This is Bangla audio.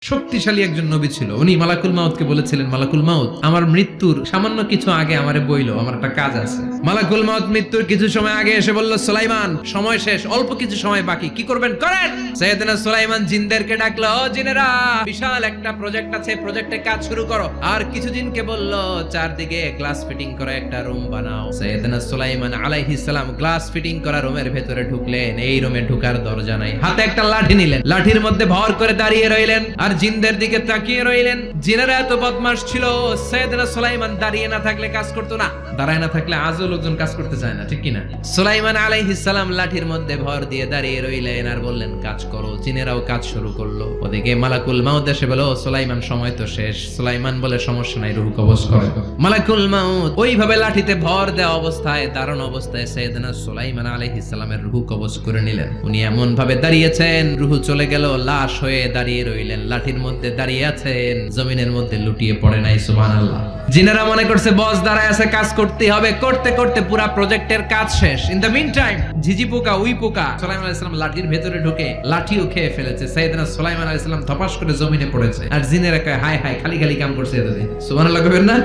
শক্তিশালী একজন নবী ছিল। উনি মালাকুল মাউতকে বলেছিলেন, মালাকুল মাউত, আমার মৃত্যুর সামান্য কিছু আগে আমারে বইলো, আমার একটা কাজ আছে। মালাকুল মাউত মৃত্যুর কিছু সময় আগে এসে বলল, সুলাইমান সময় শেষ, অল্প কিছু সময় বাকি, কি করবেন করেন। সাইয়েদনা সুলাইমান জিনদেরকে ডাকলো, ও জিনেরা, বিশাল একটা প্রজেক্ট আছে, প্রজেক্টে কাজ শুরু করো। আর কিছু জিনকে বলল, চারদিকে গ্লাস ফিটিং করা একটা রুম বানাও। সাইয়েদনা সুলাইমান আলাইহিস সালাম গ্লাস ফিটিং করা রুমের ভেতরে ঢুকলেন। এই রুমে ঢোকার দরজা নাই, হাতে একটা লাঠি নিলেন, লাঠির মধ্যে ভর করে দাঁড়িয়ে রইলেন আর জিনদের দিকে তাকিয়ে রইলেন। জিনেরা এত বদমাশ ছিল, সাইয়েদনা সুলাইমান দাঁড়িয়ে না থাকলে কাজ করতো না, দাঁড়ায় না থাকলে আজও লোকজন কাজ করতে চায় না, ঠিক কিনা? সুলাইমান আলাইহিস সালাম লাঠির মধ্যে ভর দিয়ে দাঁড়িয়ে রইলেন আর বললেন, কাজ করো। জিনেরাও কাজ শুরু করলো। ওদিকে মালাকুল মাউত এসে বলল, সুলাইমান সময় তো শেষ। সুলাইমান বলে, সমস্যা নাই, রূহ কবজ করো। মালাকুল মাউত ওইভাবে লাঠিতে ভর দেওয়া অবস্থায়, দাঁড়ানো অবস্থায় সাইয়েদনা সুলাইমান আলাইহিস সালামের রূহ কবজ করে নিলেন। উনি এমন ভাবে দাঁড়িয়েছেন, রূহ চলে গেল, লাশ হয়ে দাঁড়িয়ে রইলেন। লাঠির মধ্যে দাঁড়িয়ে আছেন, জমিনের মধ্যে লুটিয়ে পড়ে নাই। সুবহানাল্লাহ। জিনেরা মনে করছে বস দাঁড়ায় আছে, কাজ করতে হবে। করতে করতে পুরা প্রজেক্টের কাজ শেষ। ইন দ্য মিন টাইম ঝিঝি পোকা, উই পোকা সুলাইমান আলাইহিস সালাম লাঠির ভেতরে ঢুকে লাঠিও খেয়ে ফেলেছে। সাইয়েদনা সুলাইমান আলাইহিস সালাম ধপাস করে জমিনে পড়েছে। আর জিনেরা কয়, হায় হায়, খালি খালি কাম করছে এতদিন। সুবহানাল্লাহ কইবেন না?